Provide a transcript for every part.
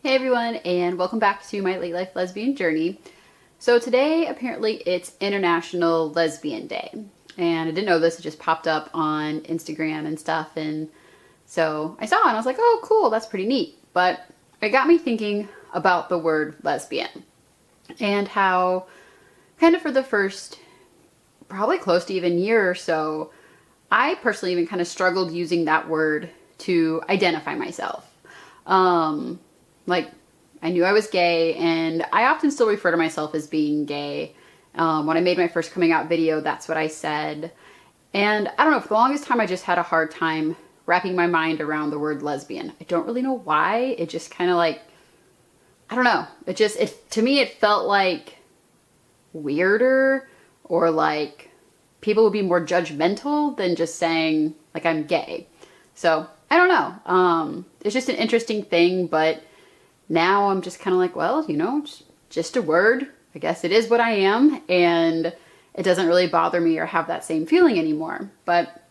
Hey everyone, and welcome back to my late life lesbian journey. So today, apparently it's International Lesbian Day. And I didn't know this, it just popped up on Instagram and stuff. And so I saw it and I was like, oh cool, that's pretty neat. But it got me thinking about the word lesbian and how kind of for the first, probably close to even year or so, I personally even kind of struggled using that word to identify myself. Like, I knew I was gay, and I often still refer to myself as being gay. When I made my first coming out video, that's what I said. And I don't know, for the longest time, I just had a hard time wrapping my mind around the word lesbian. I don't really know why. It just kind of like, I don't know. To me, it felt like weirder, or like people would be more judgmental than just saying, like, I'm gay. So, I don't know. It's just an interesting thing, but now I'm just kind of like, well, you know, just a word. I guess it is what I am, and it doesn't really bother me or have that same feeling anymore. But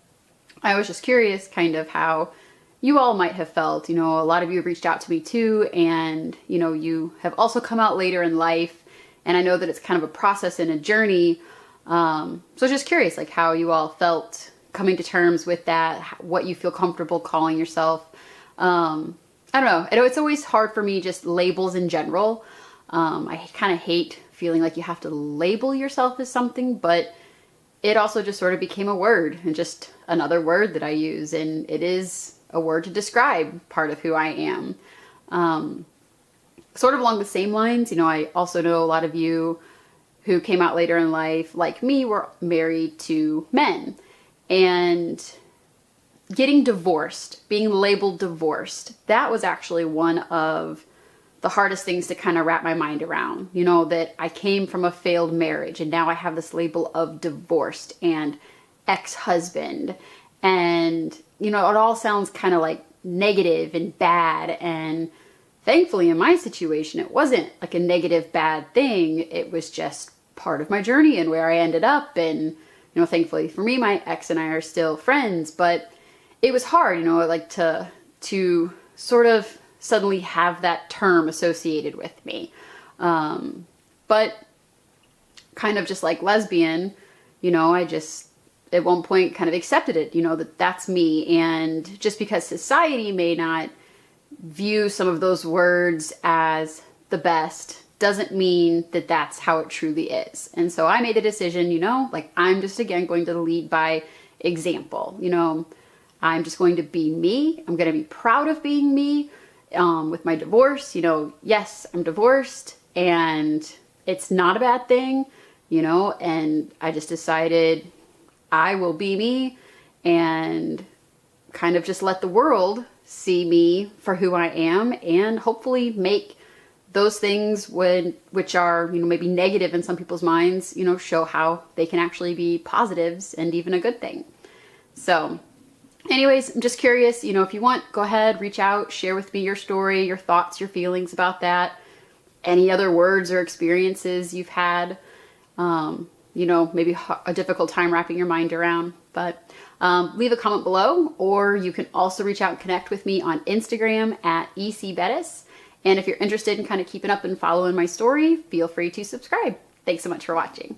I was just curious kind of how you all might have felt. You know, a lot of you have reached out to me too, and, you know, you have also come out later in life, and I know that it's kind of a process and a journey. So just curious, like, how you all felt coming to terms with that, what you feel comfortable calling yourself. I don't know. It's always hard for me, just labels in general. I kind of hate feeling like you have to label yourself as something, but it also just sort of became a word and just another word that I use. And it is a word to describe part of who I am. Sort of along the same lines, you know, I also know a lot of you who came out later in life, like me, were married to men. And getting divorced, being labeled divorced, that was actually one of the hardest things to kind of wrap my mind around. You know, that I came from a failed marriage and now I have this label of divorced and ex-husband. And, you know, it all sounds kind of like negative and bad. And thankfully in my situation, it wasn't like a negative, bad thing. It was just part of my journey and where I ended up. And, you know, thankfully for me, my ex and I are still friends, but it was hard, you know, like to sort of suddenly have that term associated with me. But kind of just like lesbian, you know, I just at one point kind of accepted it, you know, that that's me. And just because society may not view some of those words as the best doesn't mean that that's how it truly is. And so I made a decision, you know, like, I'm just again going to lead by example. You know, I'm just going to be me. I'm going to be proud of being me. With my divorce, you know, yes, I'm divorced and it's not a bad thing, you know, and I just decided I will be me and kind of just let the world see me for who I am, and hopefully make those things which are, you know, maybe negative in some people's minds, you know, show how they can actually be positives and even a good thing. So anyways, I'm just curious, you know, if you want, go ahead, reach out, share with me your story, your thoughts, your feelings about that, any other words or experiences you've had, you know, maybe a difficult time wrapping your mind around. But leave a comment below, or you can also reach out and connect with me on Instagram at ecbettis. And if you're interested in kind of keeping up and following my story, feel free to subscribe. Thanks so much for watching.